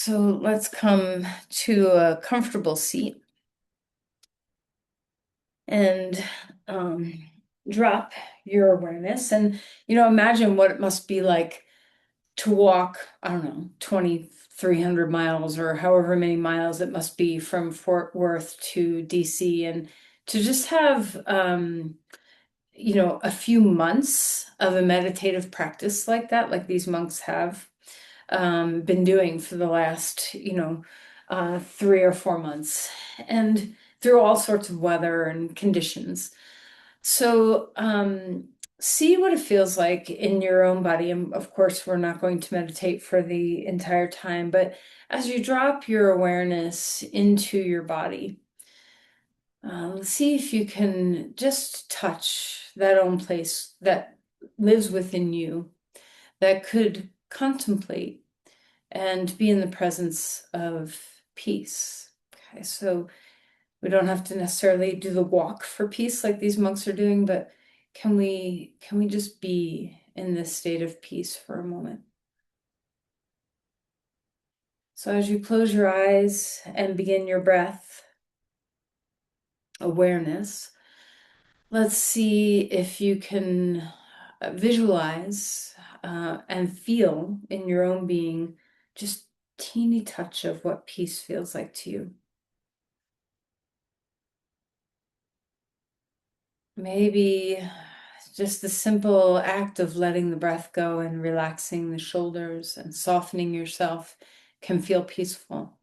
So let's come to a comfortable seat and um, drop your awareness. And, imagine what it must be like to walk, I don't know, 2,300 miles or however many miles it must be from Fort Worth to DC, and to just have, a few months of a meditative practice like that, like these monks have been doing for the last, 3 or 4 months, and through all sorts of weather and conditions. So, see what it feels like in your own body. And of course, we're not going to meditate for the entire time, but as you drop your awareness into your body, see if you can just touch that own place that lives within you that could contemplate and be in the presence of peace. Okay, so we don't have to necessarily do the walk for peace like these monks are doing, but can we just be in this state of peace for a moment? So as you close your eyes and begin your breath awareness, let's see if you can visualize and feel in your own being just teeny touch of what peace feels like to you. Maybe just the simple act of letting the breath go and relaxing the shoulders and softening yourself can feel peaceful.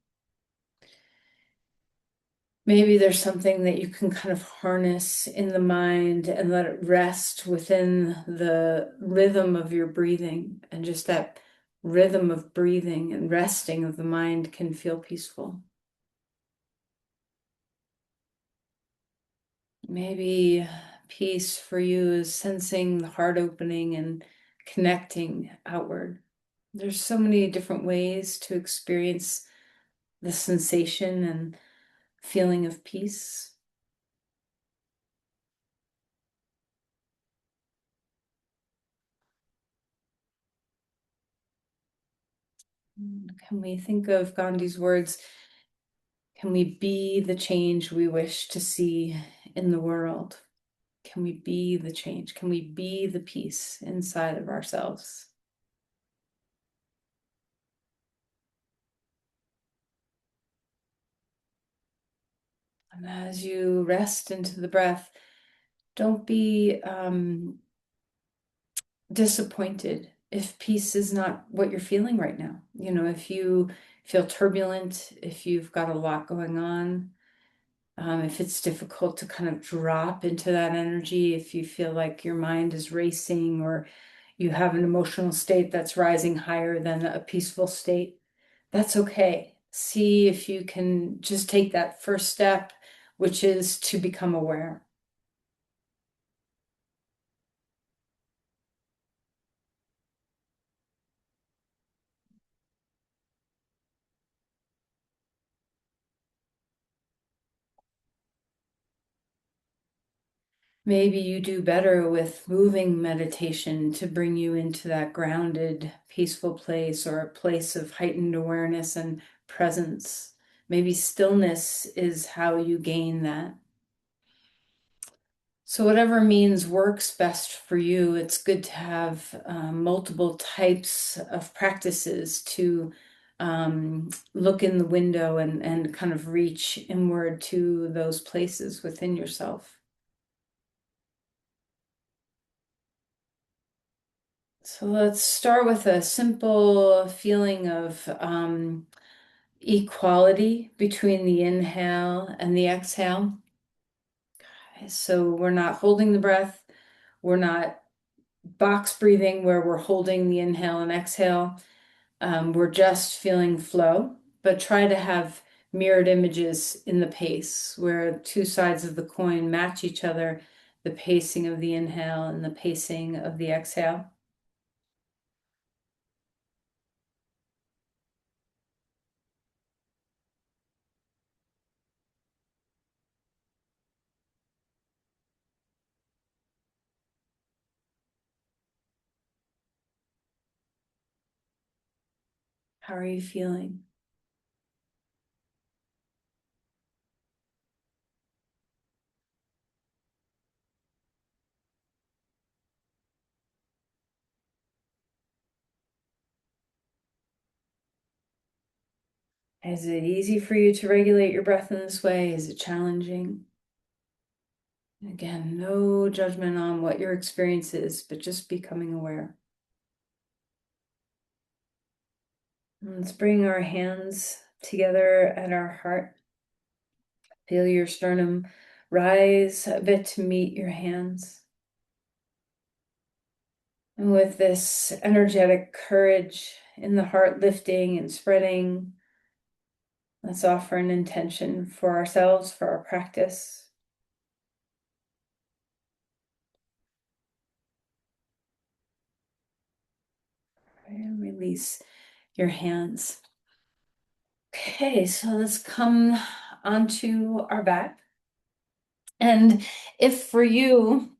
Maybe there's something that you can kind of harness in the mind and let it rest within the rhythm of your breathing, and just that rhythm of breathing and resting of the mind can feel peaceful. Maybe peace for you is sensing the heart opening and connecting outward. There's so many different ways to experience the sensation and feeling of peace. Can we think of Gandhi's words? Can we be the change we wish to see in the world? Can we be the change? Can we be the peace inside of ourselves? And as you rest into the breath, don't be disappointed if peace is not what you're feeling right now. If you feel turbulent, if you've got a lot going on, if it's difficult to kind of drop into that energy, if you feel like your mind is racing or you have an emotional state that's rising higher than a peaceful state, that's okay. See if you can just take that first step, which is to become aware. Maybe you do better with moving meditation to bring you into that grounded, peaceful place, or a place of heightened awareness and presence. Maybe stillness is how you gain that. So, whatever means works best for you, it's good to have multiple types of practices to look in the window and kind of reach inward to those places within yourself. So let's start with a simple feeling of equality between the inhale and the exhale. Okay, so we're not holding the breath. We're not box breathing where we're holding the inhale and exhale. We're just feeling flow, but try to have mirrored images in the pace where two sides of the coin match each other, the pacing of the inhale and the pacing of the exhale. How are you feeling? Is it easy for you to regulate your breath in this way? Is it challenging? Again, no judgment on what your experience is, but just becoming aware. Let's bring our hands together at our heart. Feel your sternum rise a bit to meet your hands. And with this energetic courage in the heart lifting and spreading, let's offer an intention for ourselves, for our practice. And release your hands. Okay, so let's come onto our back. And if for you,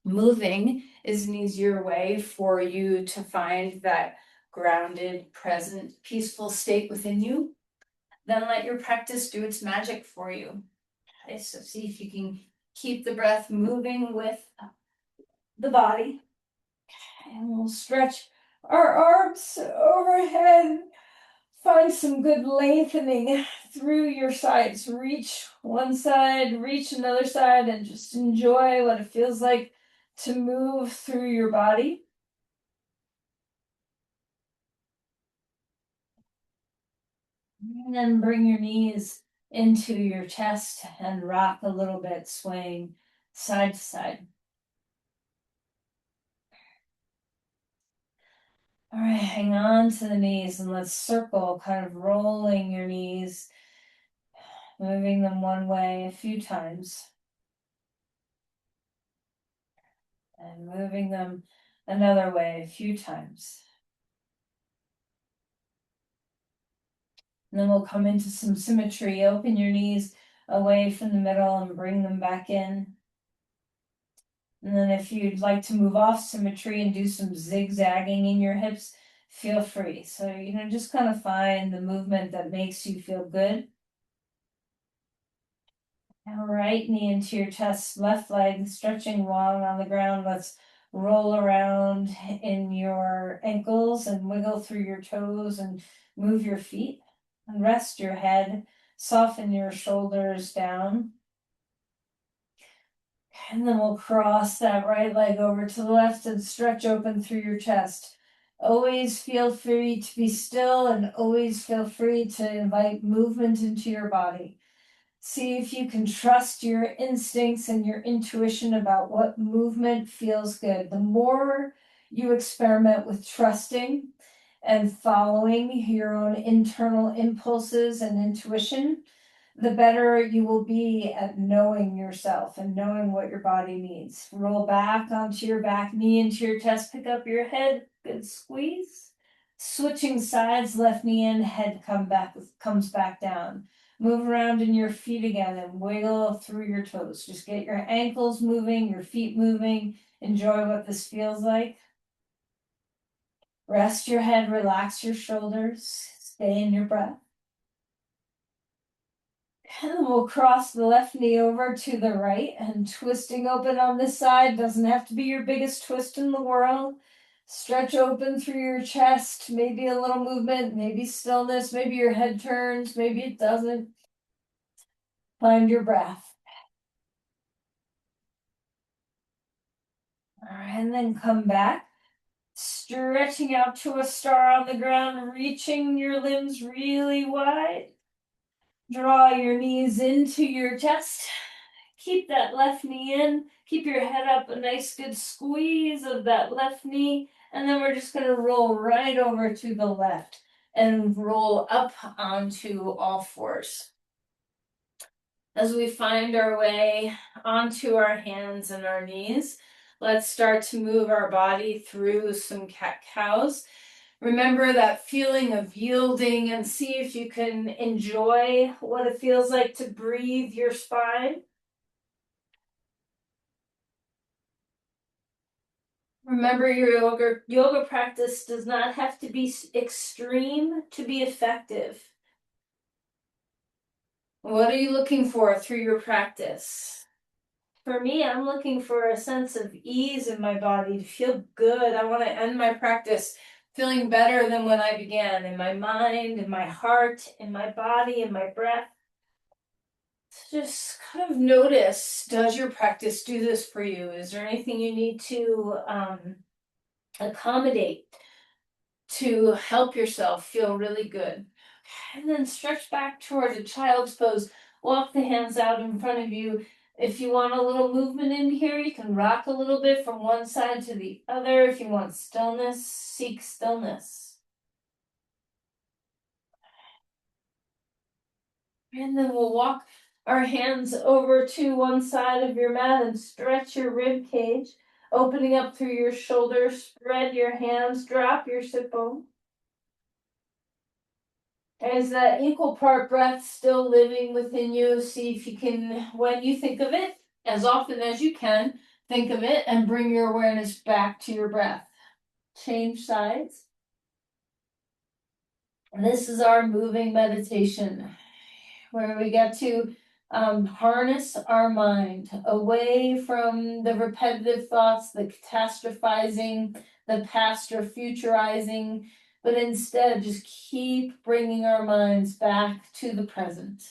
moving is an easier way for you to find that grounded, present, peaceful state within you, then let your practice do its magic for you. Okay, so see if you can keep the breath moving with the body. And we'll stretch our arms overhead. Find some good lengthening through your sides. Reach one side, reach another side, and just enjoy what it feels like to move through your body. And then bring your knees into your chest and rock a little bit, swaying side to side. All right, hang on to the knees and let's circle, kind of rolling your knees, moving them one way a few times, and moving them another way a few times. And then we'll come into some symmetry. Open your knees away from the middle and bring them back in. And then if you'd like to move off symmetry and do some zigzagging in your hips, feel free. So, just kind of find the movement that makes you feel good. Now right knee into your chest, left leg stretching long on the ground. Let's roll around in your ankles and wiggle through your toes and move your feet. And rest your head, soften your shoulders down. And then we'll cross that right leg over to the left and stretch open through your chest. Always feel free to be still and always feel free to invite movement into your body. See if you can trust your instincts and your intuition about what movement feels good. The more you experiment with trusting and following your own internal impulses and intuition, the better you will be at knowing yourself and knowing what your body needs. Roll back onto your back knee into your chest, pick up your head, good squeeze. Switching sides, left knee in, head comes back down. Move around in your feet again and wiggle through your toes. Just get your ankles moving, your feet moving. Enjoy what this feels like. Rest your head, relax your shoulders, stay in your breath. And we'll cross the left knee over to the right and twisting open on this side. Doesn't have to be your biggest twist in the world. Stretch open through your chest, maybe a little movement, maybe stillness, maybe your head turns, maybe it doesn't. Find your breath. All right, and then come back. Stretching out to a star on the ground, reaching your limbs really wide. Draw your knees into your chest. Keep that left knee in. Keep your head up, a nice good squeeze of that left knee. And then we're just going to roll right over to the left and roll up onto all fours. As we find our way onto our hands and our knees, let's start to move our body through some cat-cows. Remember that feeling of yielding and see if you can enjoy what it feels like to breathe your spine. Remember, your yoga practice does not have to be extreme to be effective. What are you looking for through your practice? For me, I'm looking for a sense of ease in my body, to feel good. I want to end my practice feeling better than when I began in my mind, in my heart, in my body, in my breath. Just kind of notice, does your practice do this for you? Is there anything you need to accommodate to help yourself feel really good? And then stretch back towards a child's pose. Walk the hands out in front of you. If you want a little movement in here, you can rock a little bit from one side to the other. If you want stillness, seek stillness. And then we'll walk our hands over to one side of your mat and stretch your rib cage, opening up through your shoulders. Spread your hands, drop your sit bone. Is that equal part breath still living within you? See if you can, when you think of it, as often as you can, think of it and bring your awareness back to your breath. Change sides. And this is our moving meditation, where we get to harness our mind away from the repetitive thoughts, the catastrophizing, the past or futurizing, but instead just keep bringing our minds back to the present.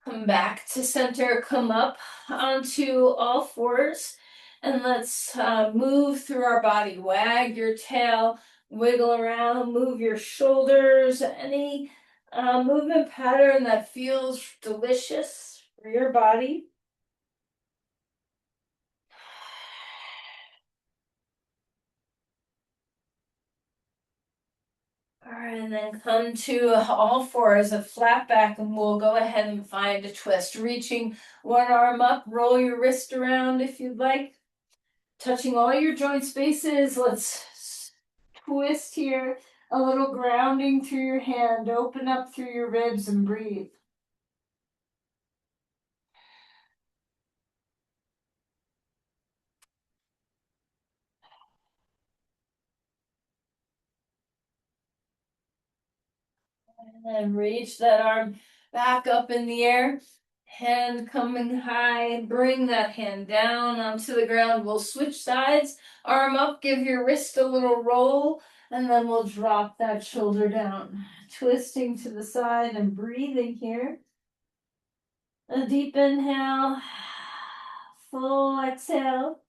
Come back to center, come up onto all fours, and let's move through our body. Wag your tail, wiggle around, move your shoulders, any movement pattern that feels delicious for your body. All right, and then come to all fours, a flat back, and we'll go ahead and find a twist. Reaching one arm up, roll your wrist around if you'd like. Touching all your joint spaces, let's twist here. A little grounding through your hand. Open up through your ribs and breathe. And then reach that arm back up in the air. Hand coming high. Bring that hand down onto the ground. We'll switch sides. Arm up. Give your wrist a little roll. And then we'll drop that shoulder down. Twisting to the side and breathing here. A deep inhale. Full exhale.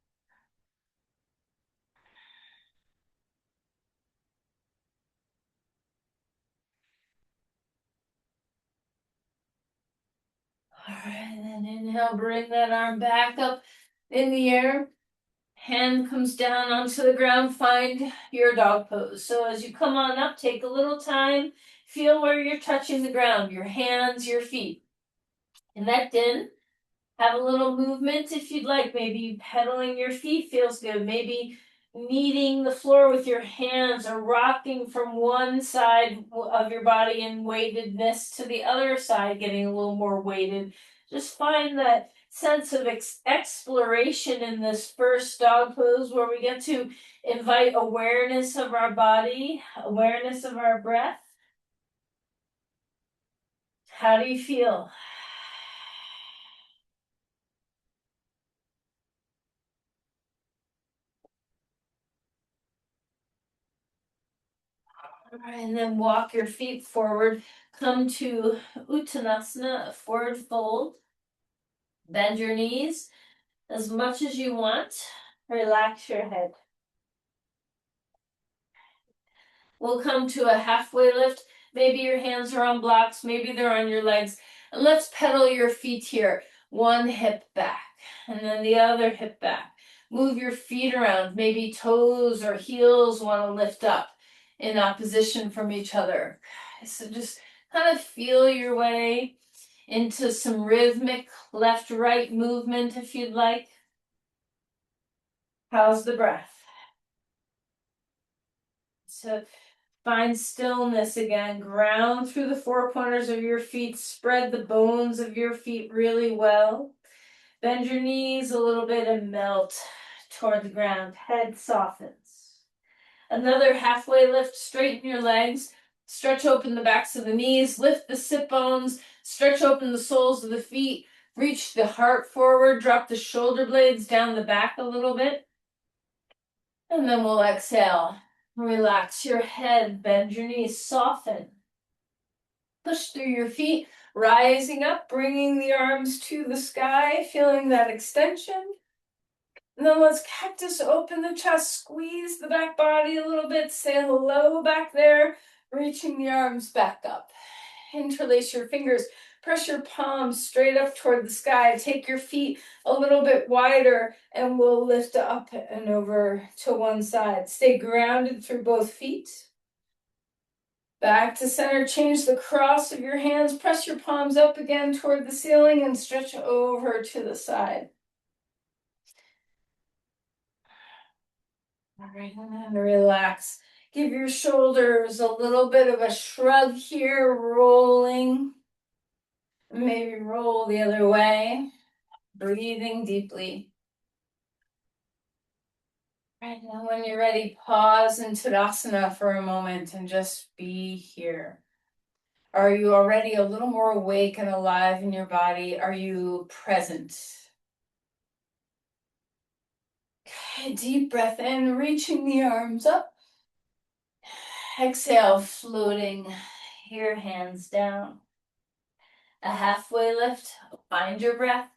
All right, and inhale, bring that arm back up in the air. Hand comes down onto the ground, find your dog pose. So as you come on up, take a little time, feel where you're touching the ground, your hands, your feet. Connect in. Have a little movement if you'd like. Maybe pedaling your feet feels good. Maybe kneading the floor with your hands or rocking from one side of your body in weightedness to the other side, getting a little more weighted. Just find that sense of exploration in this first dog pose where we get to invite awareness of our body, awareness of our breath. How do you feel? All right, and then walk your feet forward. Come to Uttanasana, forward fold. Bend your knees as much as you want. Relax your head. We'll come to a halfway lift. Maybe your hands are on blocks, maybe they're on your legs. And let's pedal your feet here. One hip back, and then the other hip back. Move your feet around. Maybe toes or heels want to lift up in opposition from each other. So just kind of feel your way into some rhythmic left-right movement if you'd like. How's the breath? So find stillness again. Ground through the four corners of your feet. Spread the bones of your feet really well. Bend your knees a little bit and melt toward the ground. Head softens. Another halfway lift. Straighten your legs. Stretch open the backs of the knees. Lift the sit bones. Stretch open the soles of the feet. Reach the heart forward. Drop the shoulder blades down the back a little bit. And then we'll exhale. Relax your head, bend your knees, soften. Push through your feet, rising up, bringing the arms to the sky, feeling that extension. And then let's cactus, open the chest, squeeze the back body a little bit, say hello back there, reaching the arms back up. Interlace your fingers, press your palms straight up toward the sky, take your feet a little bit wider, and we'll lift up and over to one side. Stay grounded through both feet. Back to center, change the cross of your hands, press your palms up again toward the ceiling and stretch over to the side. All right, and then relax. Give your shoulders a little bit of a shrug here, rolling. Maybe roll the other way, breathing deeply. Right now, when you're ready, pause in Tadasana for a moment and just be here. Are you already a little more awake and alive in your body? Are you present? Okay, deep breath in, reaching the arms up. Exhale, floating your hands down. A halfway lift, find your breath.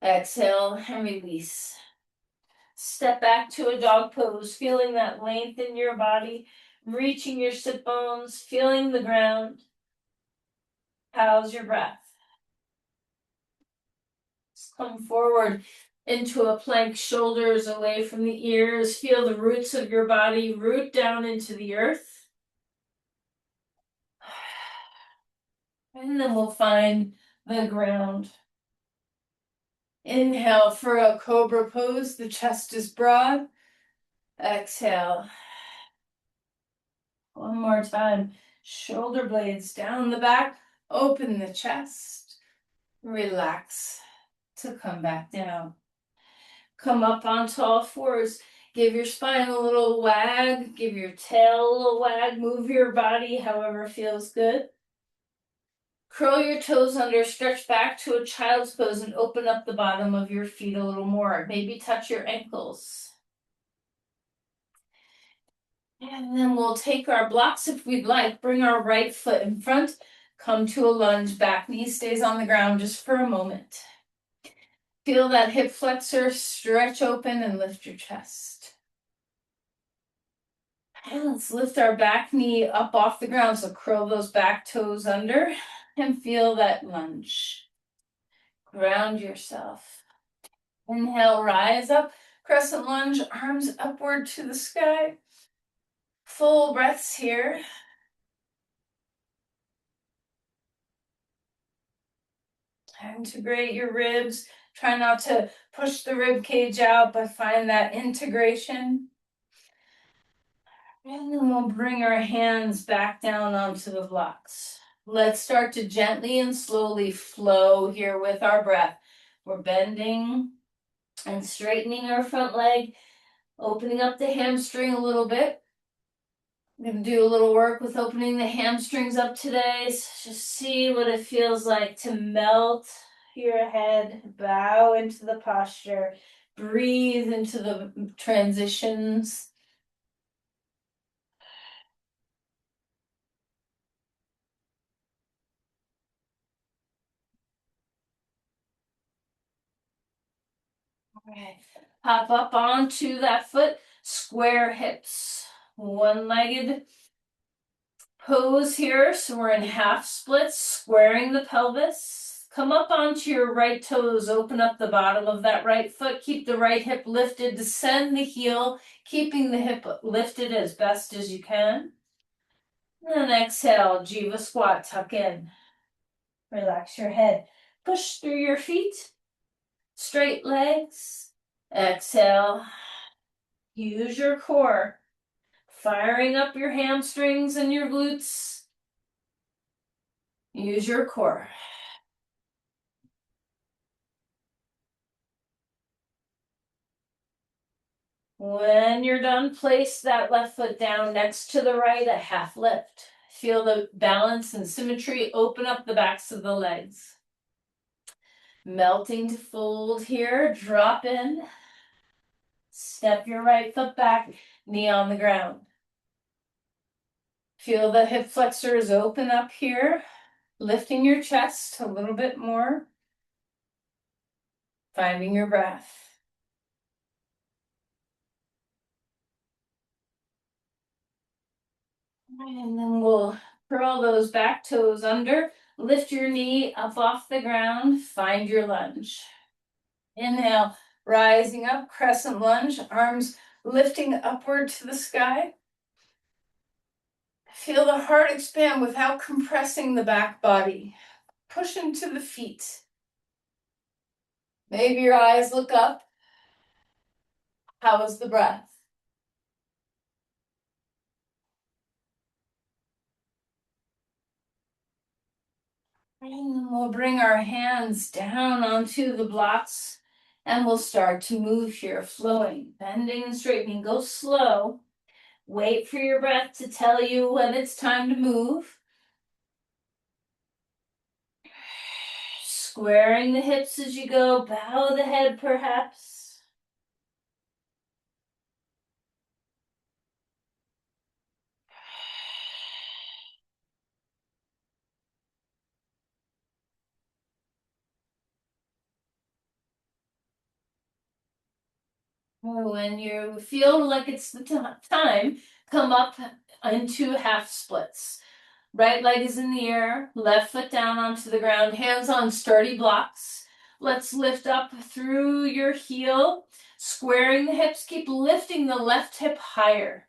Exhale and release. Step back to a dog pose, feeling that length in your body, reaching your sit bones, feeling the ground. How's your breath? Just come forward into a plank, shoulders away from the ears. Feel the roots of your body root down into the earth. And then we'll find the ground. Inhale for a cobra pose. The chest is broad. Exhale. One more time. Shoulder blades down the back. Open the chest. Relax to come back down. Come up onto all fours. Give your spine a little wag. Give your tail a little wag. Move your body however feels good. Curl your toes under, stretch back to a child's pose and open up the bottom of your feet a little more. Maybe touch your ankles. And then we'll take our blocks if we'd like. Bring our right foot in front. Come to a lunge. Back knee stays on the ground just for a moment. Feel that hip flexor stretch open and lift your chest. And let's lift our back knee up off the ground. So curl those back toes under and feel that lunge. Ground yourself. Inhale, rise up, crescent lunge, arms upward to the sky. Full breaths here. Integrate your ribs. Try not to push the rib cage out, but find that integration. And then we'll bring our hands back down onto the blocks. Let's start to gently and slowly flow here with our breath. We're bending and straightening our front leg, opening up the hamstring a little bit. I'm going to do a little work with opening the hamstrings up today. So just see what it feels like to melt your head, bow into the posture, breathe into the transitions. Okay. Hop up onto that foot, square hips, one-legged pose here. So we're in half splits, squaring the pelvis. Come up onto your right toes, open up the bottom of that right foot, keep the right hip lifted, descend the heel, keeping the hip lifted as best as you can. And exhale, Jiva squat, tuck in. Relax your head. Push through your feet, straight legs. Exhale. Use your core, firing up your hamstrings and your glutes. Use your core. When you're done, place that left foot down next to the right, a half lift. Feel the balance and symmetry. Open up the backs of the legs. Melting to fold here, drop in. Step your right foot back, knee on the ground. Feel the hip flexors open up here, lifting your chest a little bit more, finding your breath. And then we'll curl those back toes under, lift your knee up off the ground, find your lunge. Inhale, rising up, crescent lunge, arms lifting upward to the sky. Feel the heart expand without compressing the back body. Push into the feet. Maybe your eyes look up. How is the breath? And then we'll bring our hands down onto the blocks and we'll start to move here, flowing, bending and straightening. Go slow. Wait for your breath to tell you when it's time to move. Squaring the hips as you go, bow the head perhaps. When you feel like it's the time, come up into half splits. Right leg is in the air, left foot down onto the ground, hands on sturdy blocks. Let's lift up through your heel, squaring the hips, keep lifting the left hip higher.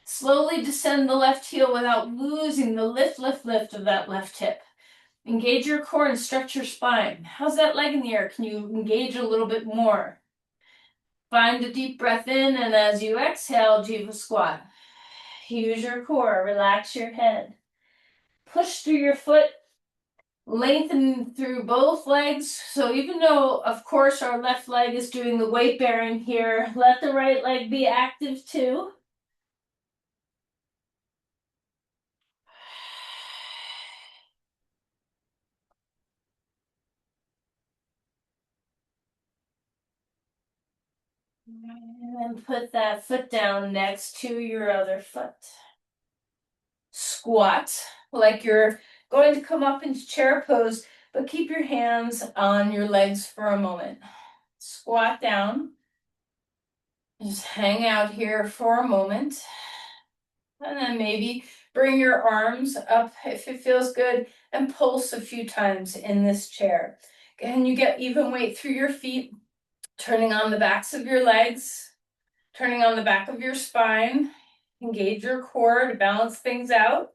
Slowly descend the left heel without losing the lift of that left hip. Engage your core and stretch your spine. How's that leg in the air? Can you engage a little bit more? Find a deep breath in, and as you exhale, Jiva squat. Use your core, relax your head. Push through your foot, lengthen through both legs. So even though, of course, our left leg is doing the weight bearing here, let the right leg be active too. And then put that foot down next to your other foot. Squat, like you're going to come up into chair pose, but keep your hands on your legs for a moment. Squat down. Just hang out here for a moment. And then maybe bring your arms up if it feels good and pulse a few times in this chair. Can you get even weight through your feet, turning on the backs of your legs, turning on the back of your spine. Engage your core to balance things out.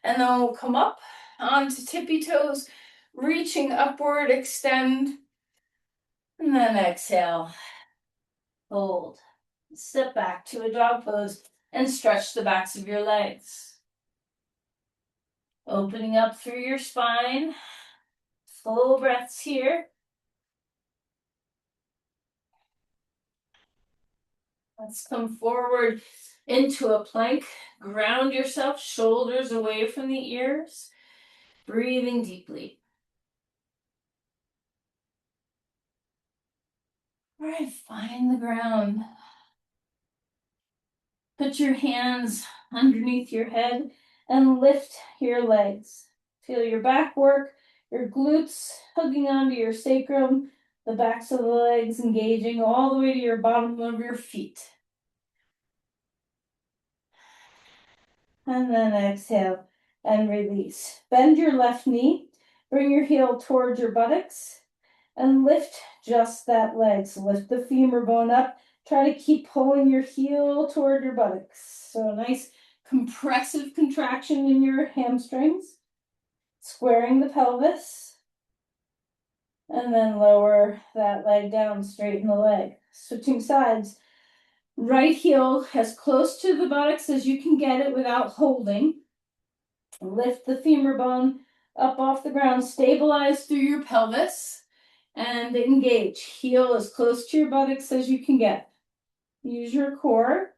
And then we'll come up onto tippy toes, reaching upward, extend, and then exhale. Hold. Step back to a dog pose and stretch the backs of your legs. Opening up through your spine. Full breaths here. Let's come forward into a plank. Ground yourself, shoulders away from the ears. Breathing deeply. All right, find the ground. Put your hands underneath your head and lift your legs. Feel your back work, your glutes hugging onto your sacrum, the backs of the legs engaging all the way to your bottom of your feet. And then exhale and release. Bend your left knee, bring your heel towards your buttocks, and lift just that leg. So lift the femur bone up. Try to keep pulling your heel toward your buttocks. So a nice compressive contraction in your hamstrings. Squaring the pelvis. And then lower that leg down, straighten the leg. Switching sides. Right heel as close to the buttocks as you can get it without holding. Lift the femur bone up off the ground. Stabilize through your pelvis. And engage. Heel as close to your buttocks as you can get. Use your core.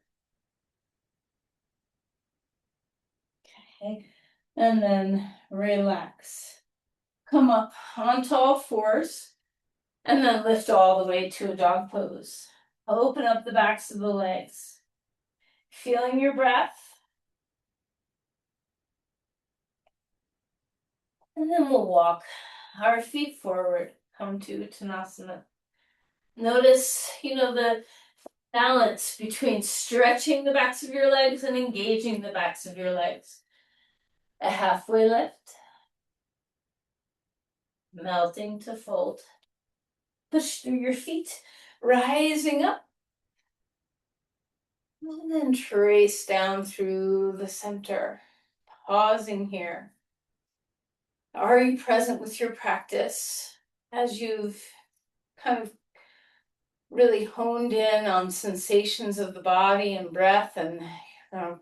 Okay. And then relax. Come up onto all fours. And then lift all the way to a dog pose. Open up the backs of the legs. Feeling your breath. And then we'll walk our feet forward. Come to Uttanasana. Notice, the balance between stretching the backs of your legs and engaging the backs of your legs. A halfway lift. Melting to fold. Push through your feet, rising up. And then trace down through the center. Pausing here. Are you present with your practice as you've kind of really honed in on sensations of the body and breath and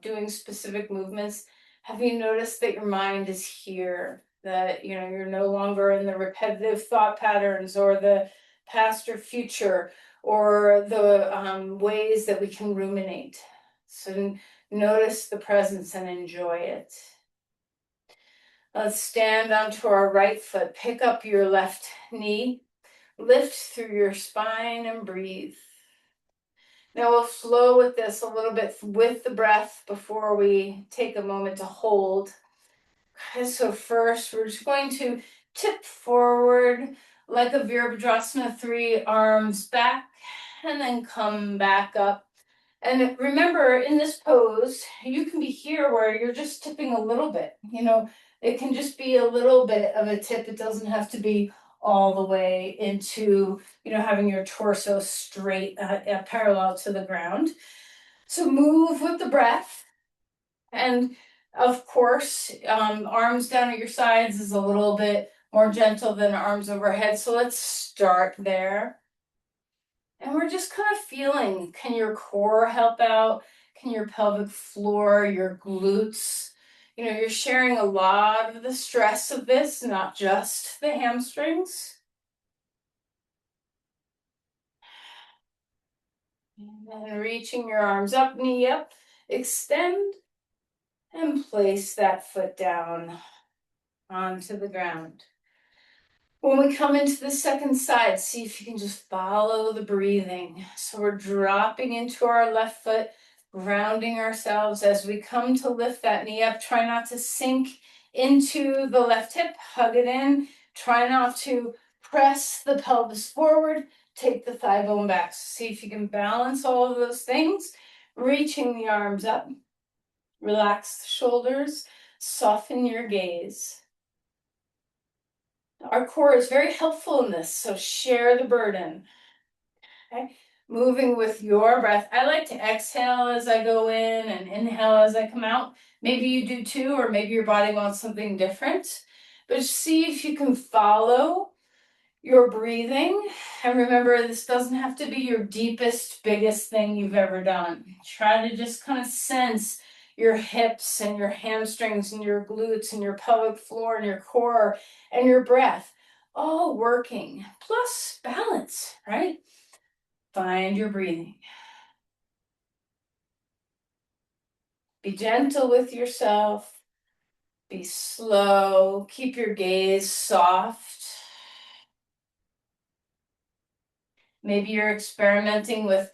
doing specific movements? Have you noticed that your mind is here? That you're no longer in the repetitive thought patterns or the past or future or the ways that we can ruminate. So notice the presence and enjoy it. Let's stand onto our right foot. Pick up your left knee. Lift through your spine and breathe. Now we'll flow with this a little bit with the breath before we take a moment to hold. Okay, so first we're just going to tip forward like a Virabhadrasana, 3 arms back, and then come back up. And remember, in this pose, you can be here where you're just tipping a little bit. It can just be a little bit of a tip. It doesn't have to be all the way into, having your torso straight, parallel to the ground. So move with the breath. And of course, arms down at your sides is a little bit more gentle than arms overhead. So let's start there. And we're just kind of feeling, can your core help out? Can your pelvic floor, your glutes? You're sharing a lot of the stress of this, not just the hamstrings. And then reaching your arms up, knee up, extend, and place that foot down onto the ground. When we come into the second side, see if you can just follow the breathing. So we're dropping into our left foot, grounding ourselves as we come to lift that knee up. Try not to sink into the left hip, hug it in. Try not to press the pelvis forward, take the thigh bone back. So see if you can balance all of those things, reaching the arms up. Relax the shoulders, soften your gaze. Our core is very helpful in this, so share the burden. Okay, moving with your breath. I like to exhale as I go in and inhale as I come out. Maybe you do too, or maybe your body wants something different. But see if you can follow your breathing. And remember, this doesn't have to be your deepest, biggest thing you've ever done. Try to just kind of sense your hips and your hamstrings and your glutes and your pelvic floor and your core and your breath all working. Plus balance, right? Find your breathing. Be gentle with yourself. Be slow. Keep your gaze soft. Maybe you're experimenting with,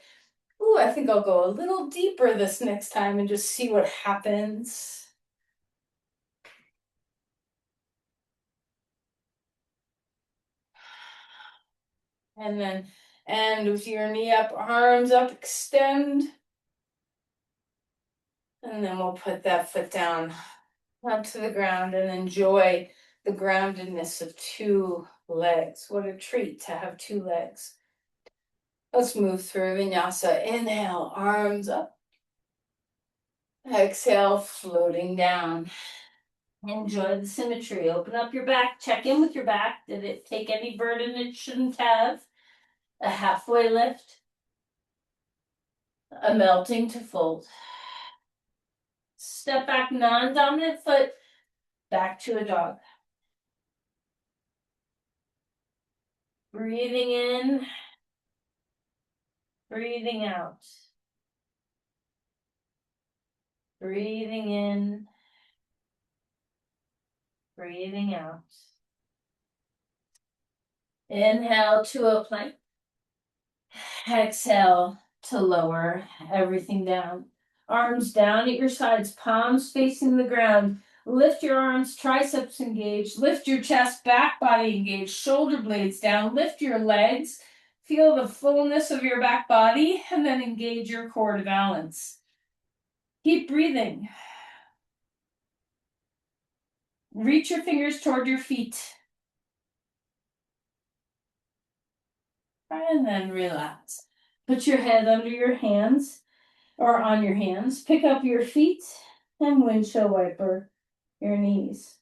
ooh, I think I'll go a little deeper this next time and just see what happens. And then, and with your knee up, arms up, extend. And then we'll put that foot down onto the ground and enjoy the groundedness of 2 legs. What a treat to have 2 legs. Let's move through vinyasa. Inhale, arms up. Exhale, floating down. Enjoy the symmetry. Open up your back. Check in with your back. Did it take any burden it shouldn't have? A halfway lift. A melting to fold. Step back, non-dominant foot. Back to a dog. Breathing in. Breathing out. Breathing in. Breathing out. Inhale to a plank. Exhale to lower everything down. Arms down at your sides, palms facing the ground. Lift your arms, triceps engaged. Lift your chest, back body engaged. Shoulder blades down. Lift your legs. Feel the fullness of your back body, and then engage your core to balance. Keep breathing. Reach your fingers toward your feet. And then relax. Put your head under your hands or on your hands. Pick up your feet and windshield wiper your knees.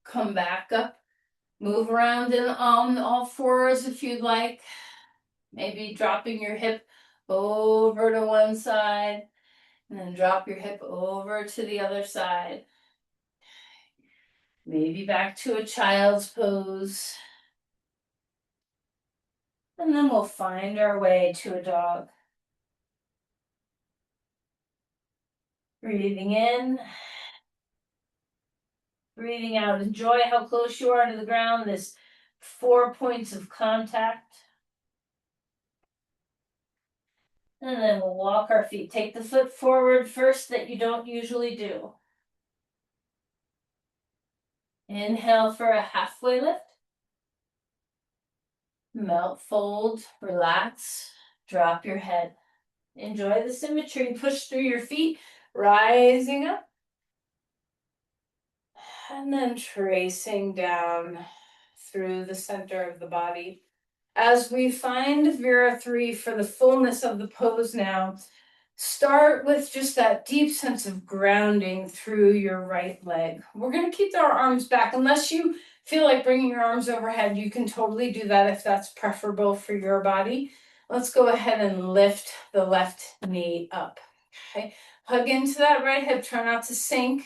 Come back up. Move around on all fours if you'd like. Maybe dropping your hip over to one side and then drop your hip over to the other side. Maybe back to a child's pose. And then we'll find our way to a dog. Breathing in. Breathing out. Enjoy how close you are to the ground. This 4 points of contact. And then we'll walk our feet. Take the foot forward first that you don't usually do. Inhale for a halfway lift. Melt, fold, relax, drop your head. Enjoy the symmetry. Push through your feet, rising up. And then tracing down through the center of the body. As we find Vera 3 for the fullness of the pose now, start with just that deep sense of grounding through your right leg. We're going to keep our arms back. Unless you feel like bringing your arms overhead, you can totally do that if that's preferable for your body. Let's go ahead and lift the left knee up. Okay, hug into that right hip. Try not to sink.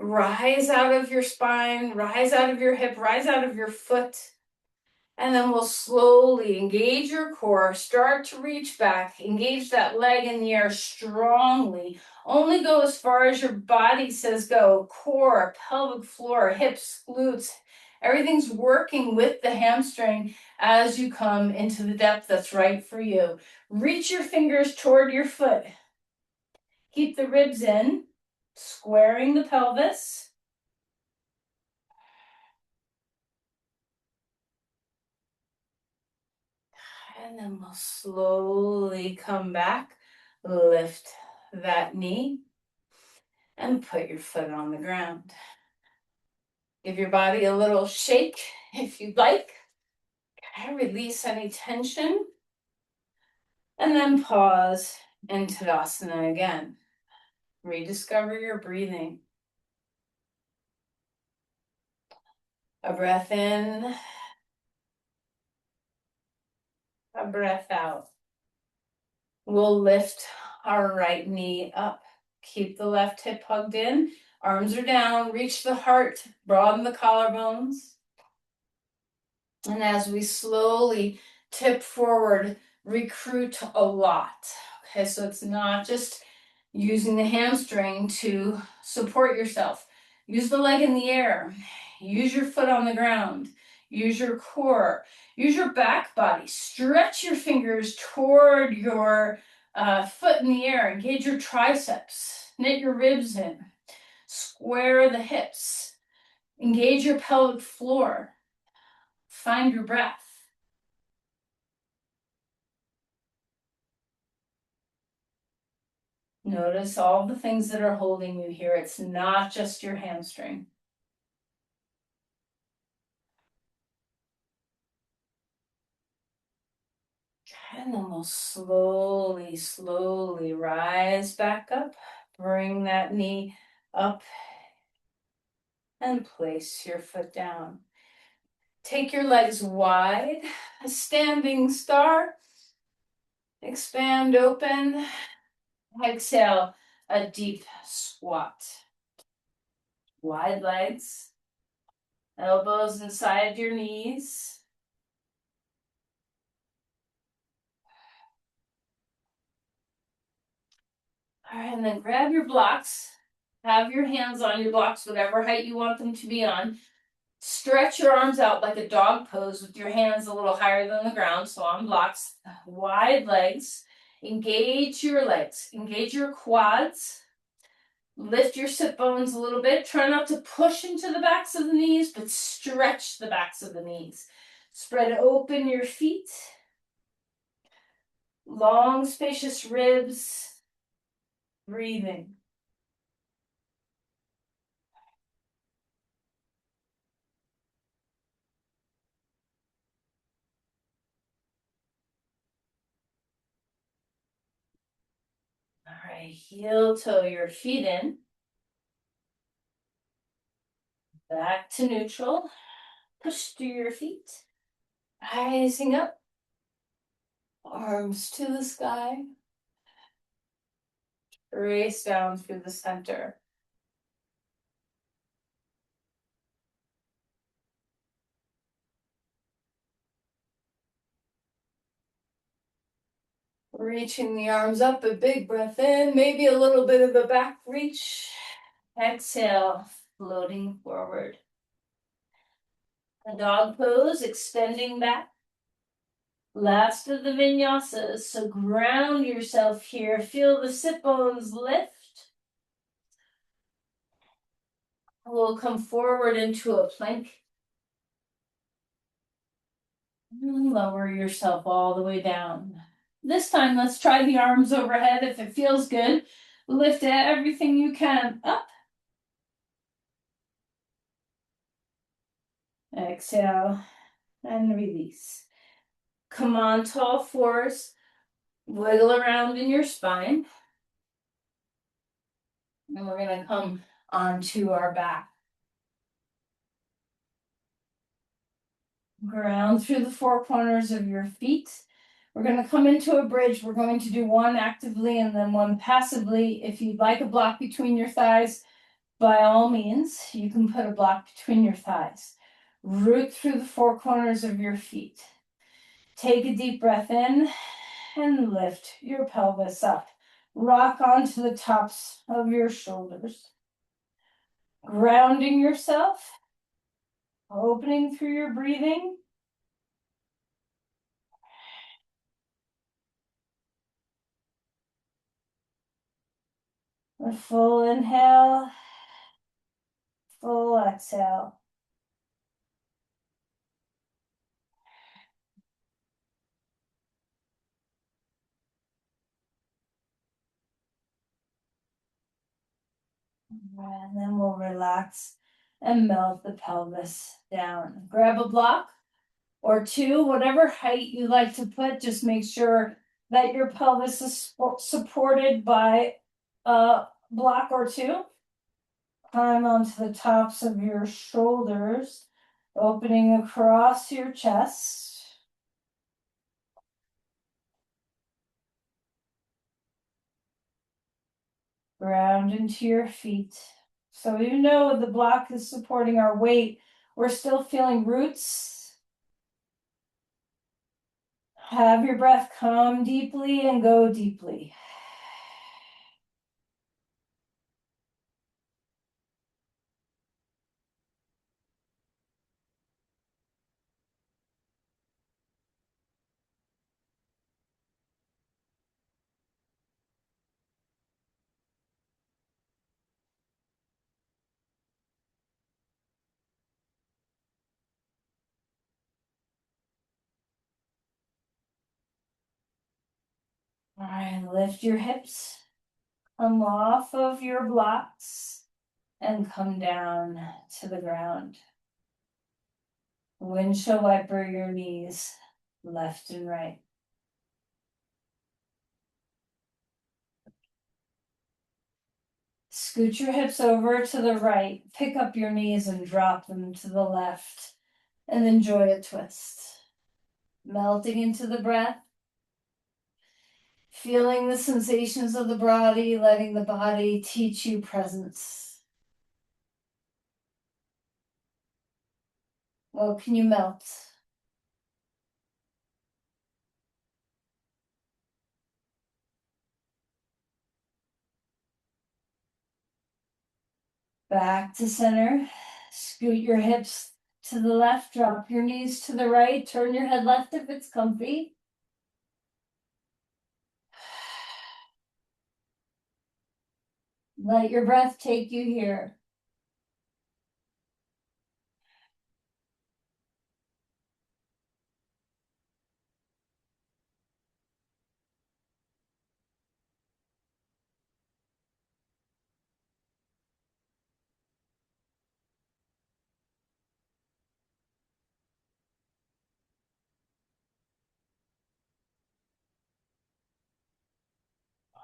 Rise out of your spine, rise out of your hip, rise out of your foot. And then we'll slowly engage your core, start to reach back, engage that leg in the air strongly. Only go as far as your body says go. Core, pelvic floor, hips, glutes. Everything's working with the hamstring as you come into the depth that's right for you. Reach your fingers toward your foot. Keep the ribs in, squaring the pelvis. And then we'll slowly come back, lift that knee, and put your foot on the ground. Give your body a little shake if you'd like. Release any tension. And then pause in Tadasana again. Rediscover your breathing. A breath in, a breath out. We'll lift our right knee up. Keep the left hip hugged in. Arms are down. Reach the heart. Broaden the collarbones. And as we slowly tip forward, recruit a lot. Okay, so it's not just using the hamstring to support yourself. Use the leg in the air. Use your foot on the ground. Use your core. Use your back body. Stretch your fingers toward your foot in the air. Engage your triceps. Knit your ribs in. Square the hips. Engage your pelvic floor. Find your breath. Notice all the things that are holding you here. It's not just your hamstring. And then we'll slowly, slowly rise back up. Bring that knee up and place your foot down. Take your legs wide, a standing star. Expand open. Exhale, a deep squat. Wide legs, elbows inside your knees. All right, and then grab your blocks. Have your hands on your blocks, whatever height you want them to be on. Stretch your arms out like a dog pose with your hands a little higher than the ground, so on blocks. Wide legs. Engage your legs. Engage your quads. Lift your sit bones a little bit. Try not to push into the backs of the knees, but stretch the backs of the knees. Spread open your feet. Long, spacious ribs. Breathing. All right, heel toe your feet in. Back to neutral. Push through your feet. Rising up. Arms to the sky. Race down through the center. Reaching the arms up, a big breath in, maybe a little bit of a back reach. Exhale, floating forward. A dog pose, extending back. Last of the vinyasas, so ground yourself here. Feel the sit bones lift. We'll come forward into a plank. And lower yourself all the way down. This time, let's try the arms overhead. If it feels good, lift everything you can up. Exhale and release. Come on, tall fours. Wiggle around in your spine. And we're going to come onto our back. Ground through the four corners of your feet. We're going to come into a bridge. We're going to do one actively and then one passively. If you'd like a block between your thighs, by all means, you can put a block between your thighs. Root through the four corners of your feet. Take a deep breath in and lift your pelvis up. Rock onto the tops of your shoulders. Grounding yourself. Opening through your breathing. A full inhale. Full exhale. And then we'll relax and melt the pelvis down. Grab a block or two, whatever height you like to put. Just make sure that your pelvis is supported by a block or two. Climb onto the tops of your shoulders, opening across your chest. Ground into your feet. So even though the block is supporting our weight, we're still feeling roots. Have your breath come deeply and go deeply. All right, lift your hips, come off of your blocks, and come down to the ground. Windshield wiper your knees, left and right. Scoot your hips over to the right, pick up your knees and drop them to the left, and enjoy a twist. Melting into the breath, feeling the sensations of the body, letting the body teach you presence. What can you melt? Back to center. Scoot your hips to the left, drop your knees to the right, turn your head left if it's comfy. Let your breath take you here.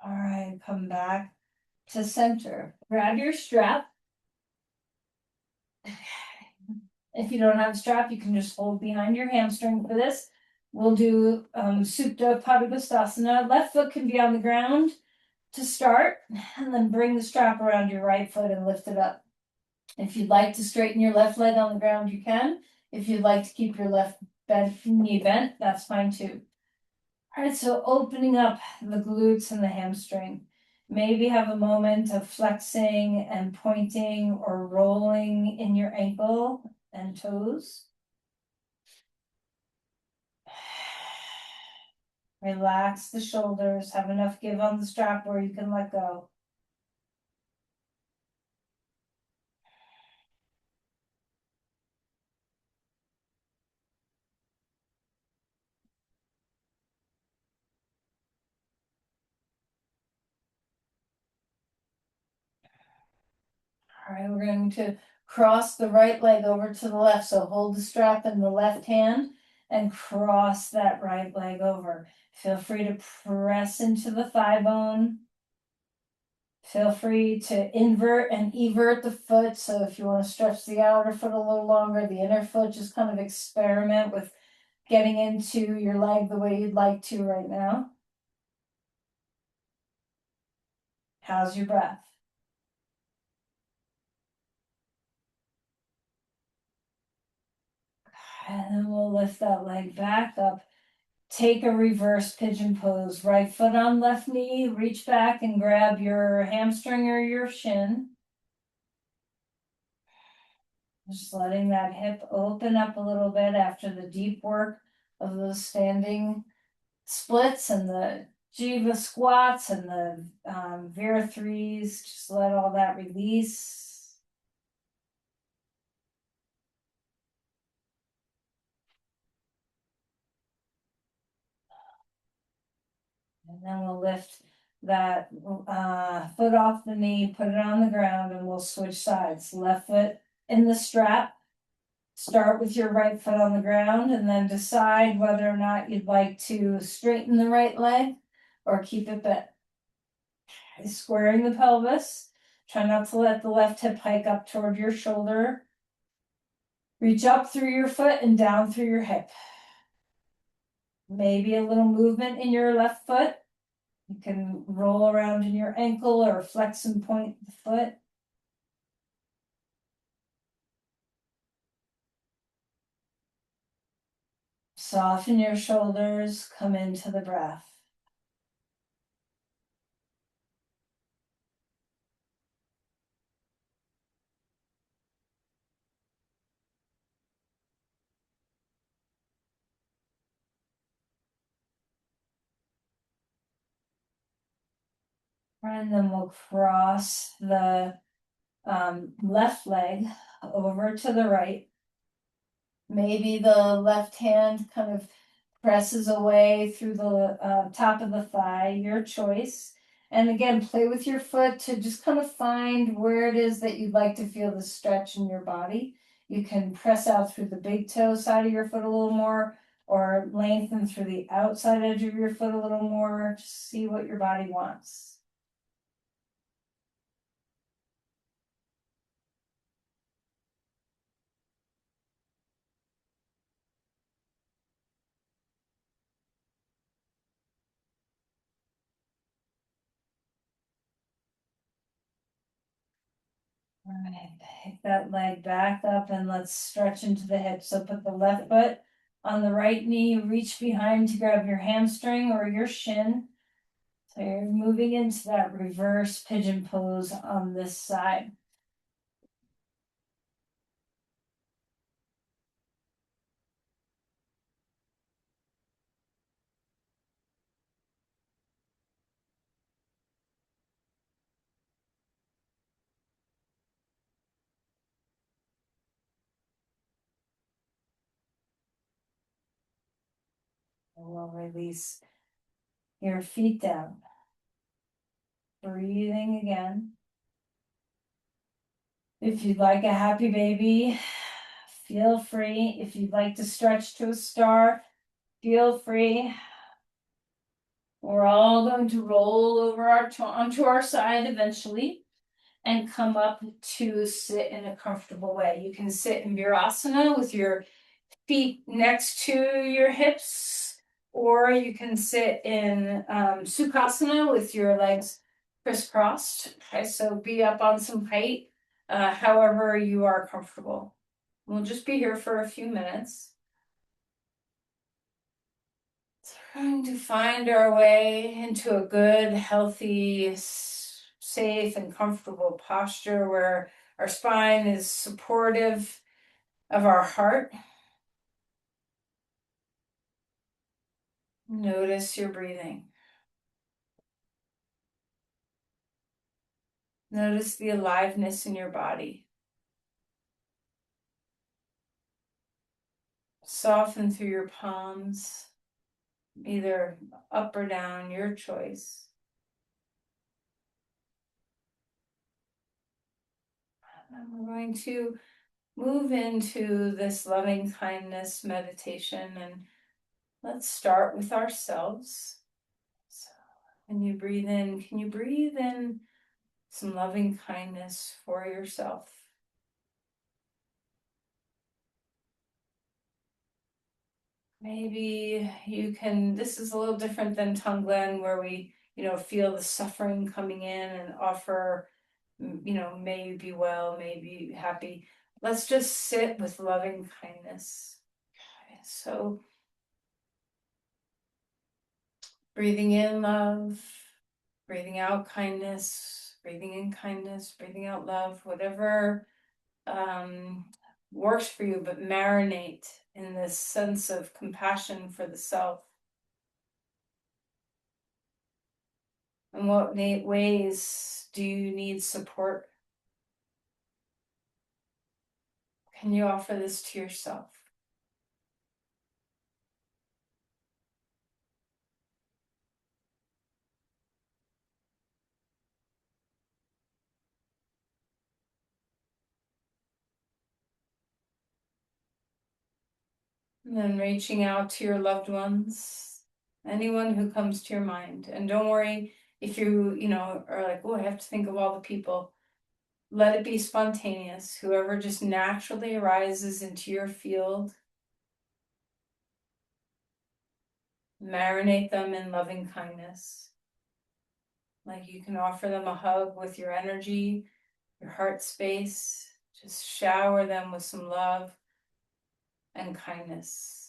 All right, come back to center. Grab your strap. If you don't have a strap, you can just hold behind your hamstring for this. We'll do Supta Padangusthasana. Left foot can be on the ground to start, and then bring the strap around your right foot and lift it up. If you'd like to straighten your left leg on the ground, you can. If you'd like to keep your left knee bent, that's fine too. All right, so opening up the glutes and the hamstring. Maybe have a moment of flexing and pointing or rolling in your ankle and toes. Relax the shoulders, have enough give on the strap where you can let go. All right, we're going to cross the right leg over to the left. So hold the strap in the left hand and cross that right leg over. Feel free to press into the thigh bone. Feel free to invert and evert the foot. So if you want to stretch the outer foot a little longer, the inner foot, just kind of experiment with getting into your leg the way you'd like to right now. How's your breath? And then we'll lift that leg back up. Take a reverse pigeon pose. Right foot on left knee. Reach back and grab your hamstring or your shin. Just letting that hip open up a little bit after the deep work of those standing splits and the Jiva squats and the Vera threes. Just let all that release. And then we'll lift that foot off the knee, put it on the ground, and we'll switch sides. Left foot in the strap. Start with your right foot on the ground and then decide whether or not you'd like to straighten the right leg or keep it bent. Squaring the pelvis. Try not to let the left hip hike up toward your shoulder. Reach up through your foot and down through your hip. Maybe a little movement in your left foot. You can roll around in your ankle or flex and point the foot. Soften your shoulders, come into the breath. And then we'll cross the left leg over to the right. Maybe the left hand kind of presses away through the top of the thigh, your choice. And again, play with your foot to just kind of find where it is that you'd like to feel the stretch in your body. You can press out through the big toe side of your foot a little more, or lengthen through the outside edge of your foot a little more. Just see what your body wants. All right, pick that leg back up and let's stretch into the hip. So put the left foot on the right knee, reach behind to grab your hamstring or your shin. So you're moving into that reverse pigeon pose on this side. And we'll release your feet down. Breathing again. If you'd like a happy baby, feel free. If you'd like to stretch to a star, feel free. We're all going to roll over onto our side eventually and come up to sit in a comfortable way. You can sit in Virasana with your feet next to your hips, or you can sit in Sukhasana with your legs crisscrossed. Okay, so be up on some height, however you are comfortable. We'll just be here for a few minutes. Trying to find our way into a good, healthy, safe, and comfortable posture where our spine is supportive of our heart. Notice your breathing. Notice the aliveness in your body. Soften through your palms, either up or down, your choice. And we're going to move into this loving kindness meditation, and let's start with ourselves. So when you breathe in, can you breathe in some loving kindness for yourself? Maybe you can, this is a little different than Tonglen, where we, feel the suffering coming in and offer, may you be well, may you be happy. Let's just sit with loving kindness. Okay, so breathing in love, breathing out kindness, breathing in kindness, breathing out love, whatever works for you, but marinate in this sense of compassion for the self. In what ways do you need support? Can you offer this to yourself? And then reaching out to your loved ones, anyone who comes to your mind. And don't worry if you, are like, oh, I have to think of all the people. Let it be spontaneous. Whoever just naturally arises into your field, marinate them in loving kindness. Like you can offer them a hug with your energy, your heart space. Just shower them with some love and kindness.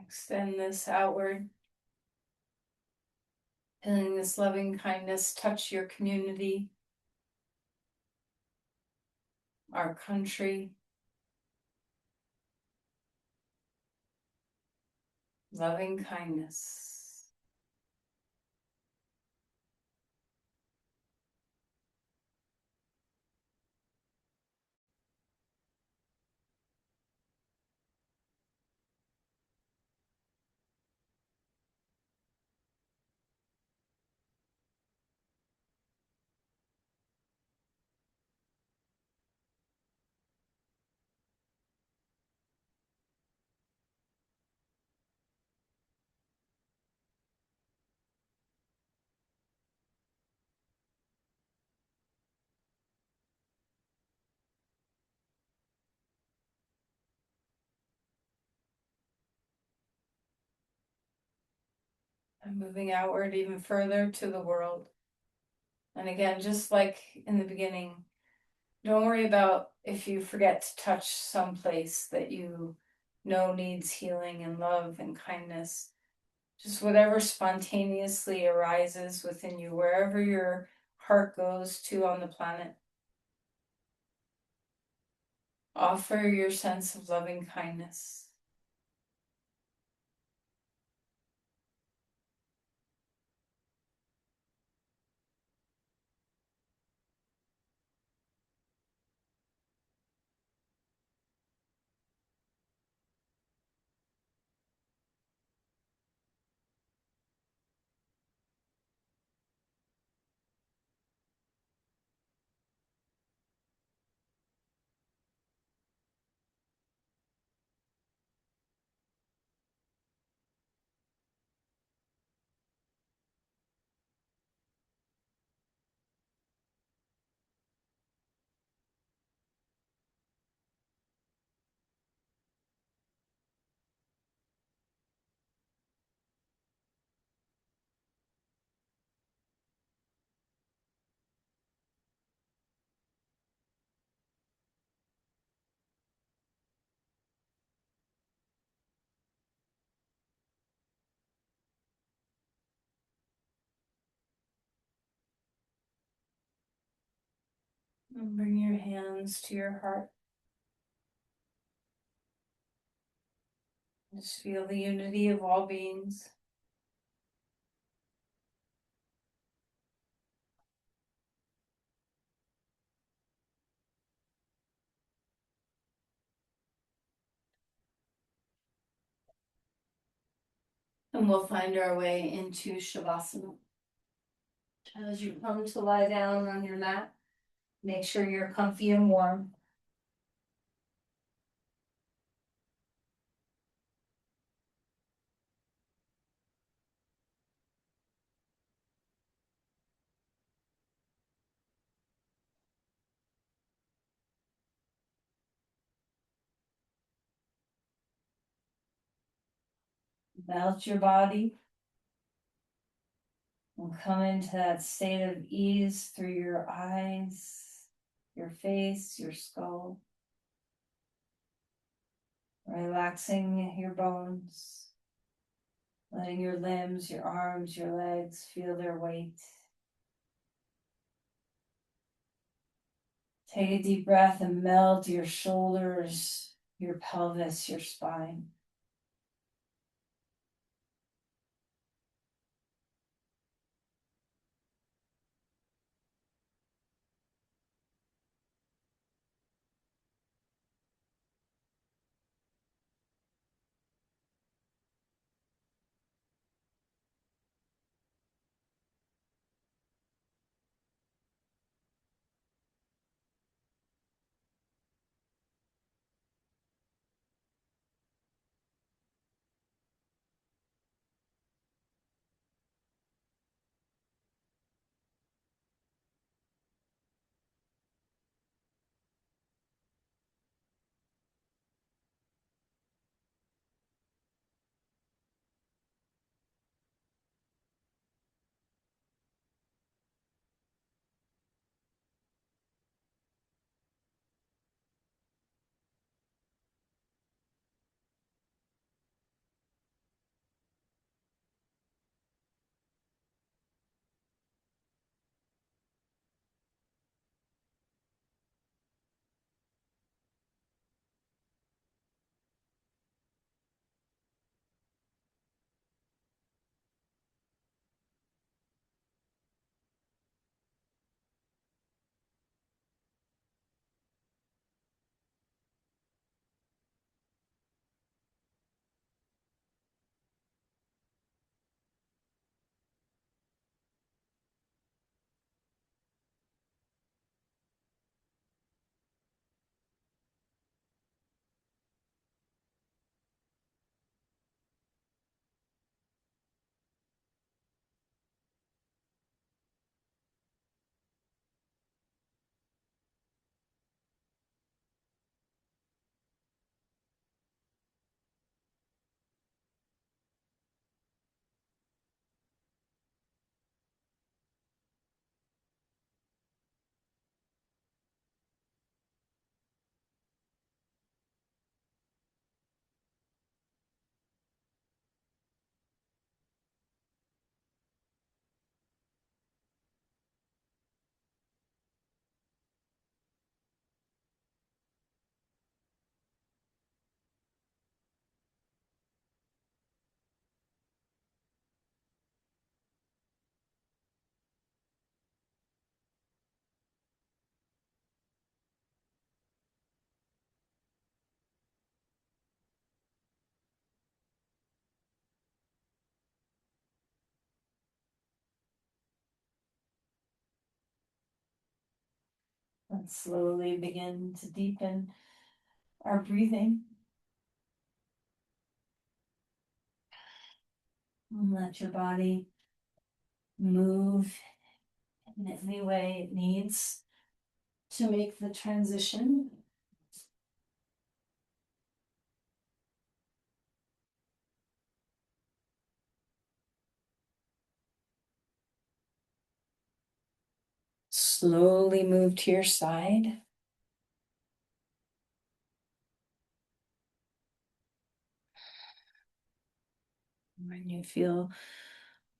Extend this outward, feeling this loving kindness touch your community, our country. Loving kindness. And moving outward even further to the world. And again, just like in the beginning, don't worry about if you forget to touch some place that you know needs healing and love and kindness. Just whatever spontaneously arises within you, wherever your heart goes to on the planet. Offer your sense of loving kindness. And bring your hands to your heart. Just feel the unity of all beings. And we'll find our way into Shavasana. As you come to lie down on your mat, make sure you're comfy and warm. Melt your body and come into that state of ease through your eyes, your face, your skull. Relaxing your bones, letting your limbs, your arms, your legs feel their weight. Take a deep breath and melt your shoulders, your pelvis, your spine. And slowly begin to deepen our breathing. And let your body move in any way it needs to make the transition. Slowly move to your side. When you feel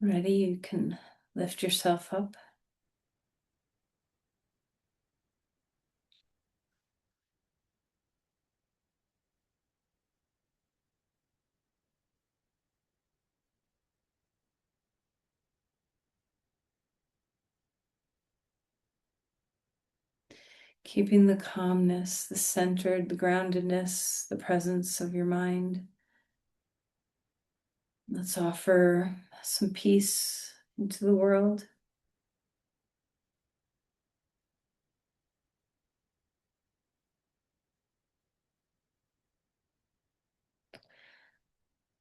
ready, you can lift yourself up. Keeping the calmness, the centered, the groundedness, the presence of your mind. Let's offer some peace into the world.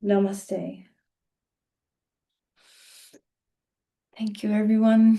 Namaste. Thank you, everyone.